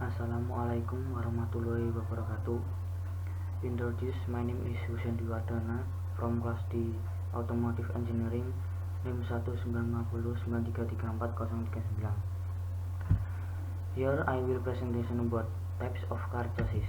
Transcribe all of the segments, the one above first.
Assalamualaikum warahmatullahi wabarakatuh. Introduce, my name is Husein Diwardana from class D Automotive Engineering, NIM 19509334039. Here I will presentation about types of car chassis.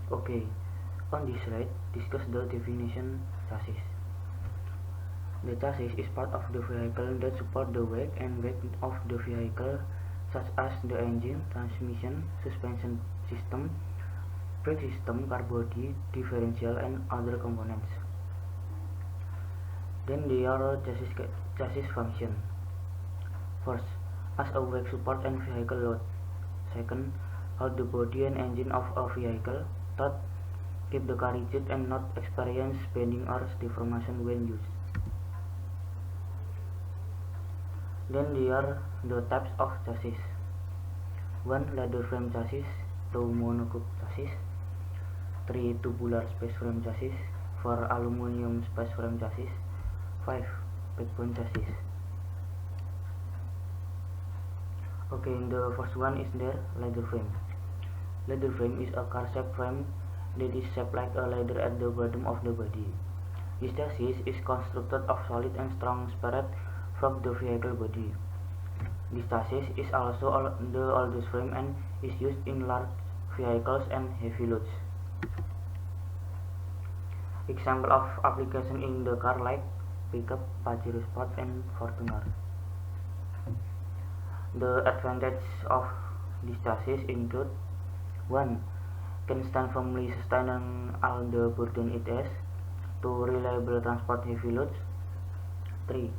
Okay, on this slide discuss the definition chassis. The chassis is part of the vehicle that support the weight and weight of the vehicle, such as the engine, transmission, suspension system, brake system, car body, differential, and other components. Then there are chassis function. First, as a weight support and vehicle load. Second, hold the body and engine of a vehicle. Third, keep the car rigid and not experience bending or deformation when used. Then there are the types of chassis. 1. Ladder frame chassis. 2. Monocoque chassis. 3. Tubular space frame chassis. 4. Aluminum space frame chassis. 5. Backbone chassis. Okay, the first one is the ladder frame. Ladder frame is a car-shaped frame that is shaped like a ladder at the bottom of the body. This chassis is constructed of solid and strong spread from the vehicle body. This chassis is also the oldest frame and is used in large vehicles and heavy loads. Example of application in the car like pickup, Pajero Sport, and Fortuner. The advantage of this chassis include 1. Can stand firmly sustaining all the burden it has. 2. Reliable transport heavy loads. 3.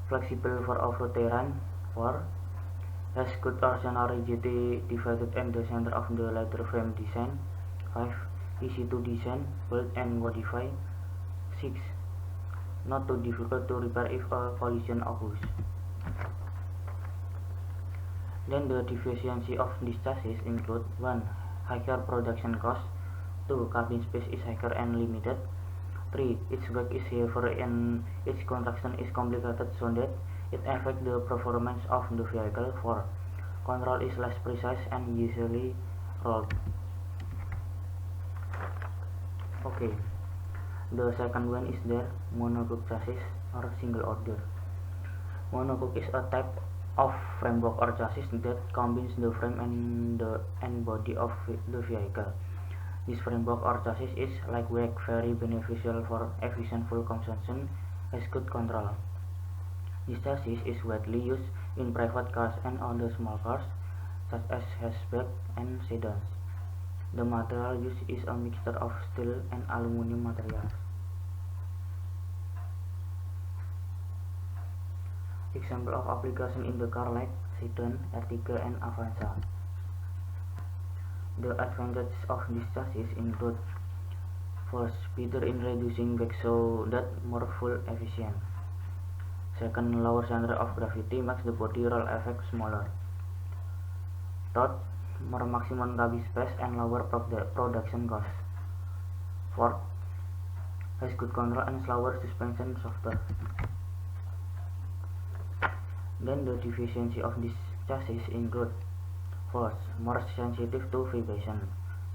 Flexible for off-road terrain. 4. Has good torsional rigidity divided in the center of the ladder frame design. 5. Easy to design, build, and modify. 6. Not too difficult to repair if a collision occurs. Then the deficiency of this chassis include 1. Higher production cost. 2. Cabin space is higher and limited. 3. Its weight is heavier and its construction is complicated so that it affects the performance of the vehicle. 4. Control is less precise and usually rolled. Okay, the second one is the monocoque chassis or single order. Monocoque is a type of framework or chassis that combines the frame and body of the vehicle. This framework or chassis is lightweight, very beneficial for efficient fuel consumption, has good control. This chassis is widely used in private cars and other small cars, such as hatchback and sedans. The material used is a mixture of steel and aluminum materials. Example of application in the car like sedan, Ertiga, and Avanza. The advantages of this chassis include: first, better in reducing weight so that more fuel efficient. Second, lower center of gravity makes the body roll effect smaller. Third, more maximum cabin space and lower production cost. Fourth, has good control and slower suspension software. Then the deficiency of this chassis include: first, more sensitive to vibration.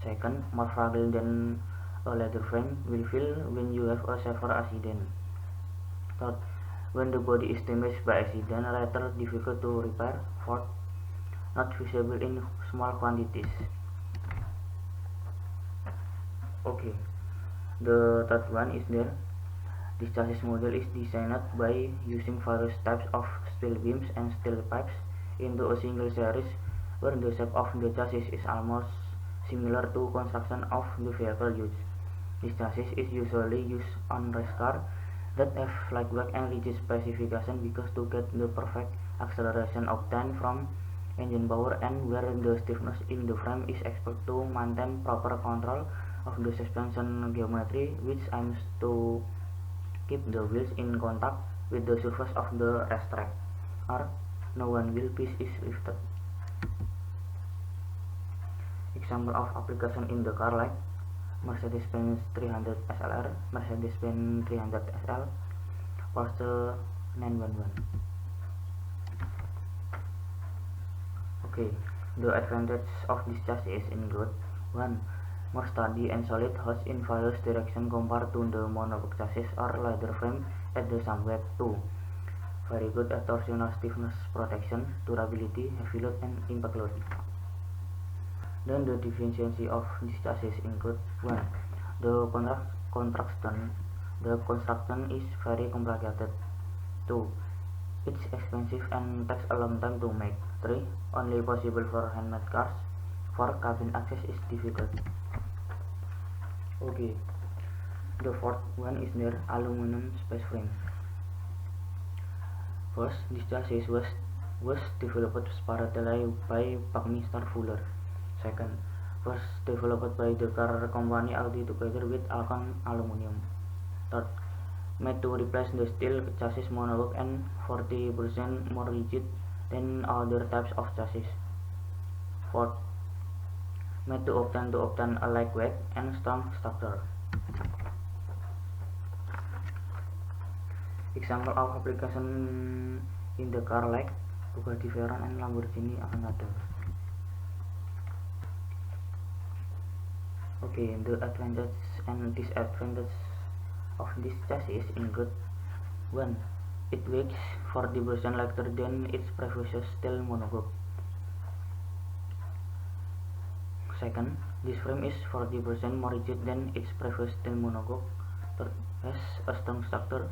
Second, more fragile than a ladder frame, will fail when you have a severe accident. Third, when the body is damaged by accident, rather difficult to repair. Fourth, not feasible in small quantities. Okay, the third one is there. This chassis model is designed by using various types of steel beams and steel pipes into a single series, where the shape of the chassis is almost similar to construction of the vehicle used. This chassis is usually used on race cars that have lightweight and rigid specification because to get the perfect acceleration obtained from engine power, and where the stiffness in the frame is expected to maintain proper control of the suspension geometry, which aims to keep the wheels in contact with the surface of the racetrack, or no one wheel piece is lifted. Example of application in the car like Mercedes-Benz 300 SLR, Mercedes-Benz 300 SL, Porsche 911. Okay, the advantages of this chassis include 1. More sturdy and solid host in various directions compared to the monocoque chassis or leather frame at the same weight. 2. Very good at torsional stiffness protection, durability, heavy load, and impact load. Then the deficiency of this chassis include 1. The construction is very complicated. 2. It's expensive and takes a long time to make. 3. Only possible for handmade cars. 4. Cabin access is difficult. Okay, the fourth one is their aluminum space frame. First, this chassis was developed separately by Buckminster Fuller. Second, was developed by the car company Audi together with Alcon Aluminium. Third, made to replace the steel chassis monocoque and 40% more rigid than other types of chassis. Fourth, made to obtain a lightweight and strong structure. Example of application in the car like Bugatti Veyron and Lamborghini Aventador. Okay, the advantages and disadvantages of this chassis include 1. It weighs 40% lighter than its previous steel monocoque. Second, this frame is 40% more rigid than its previous steel monocoque. Third, has a strong structure.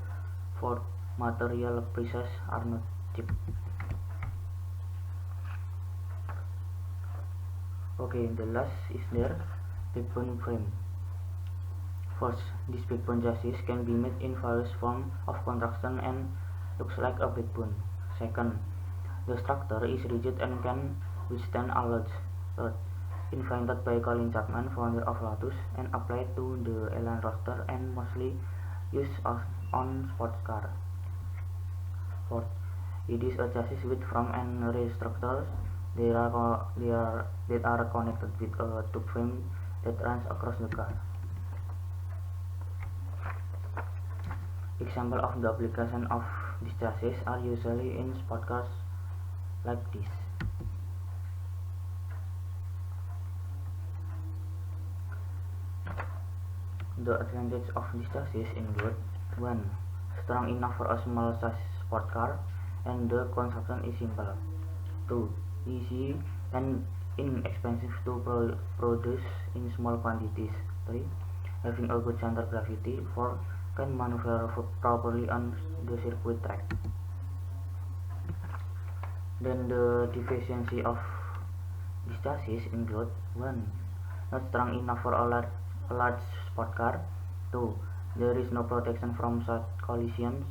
Fourth, material prices are not cheap. Okay, the last is their backbone frame. First, this backbone chassis can be made in various forms of construction and looks like a backbone. Second, the structure is rigid and can withstand all loads. Third, invented by Colin Chapman, founder of Lotus, and applied to the Elan Roadster and mostly used on sports car. Fourth, it is a chassis with frame and rear structures that are connected with a tube frame that runs across the car. Examples of the application of this chassis are usually in sport cars like this. The advantages of this chassis include 1. Strong enough for a small size sport car and the construction is simple. 2. Easy and inexpensive to produce in small quantities. 3. Having a good center gravity. 4. Can maneuver properly on the circuit track. Then the deficiency of this chassis include 1. Not strong enough for a large sport car. 2. There is no protection from side collisions.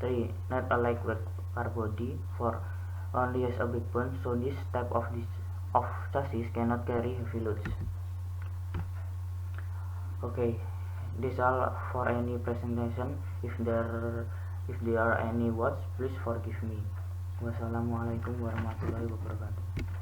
3. Not a lightweight car body. 4. Only has a backbone, so this type of chassis cannot carry heavy loads. Okay, this all for any presentation. If there are any words, please forgive me. Wassalamualaikum warahmatullahi wabarakatuh.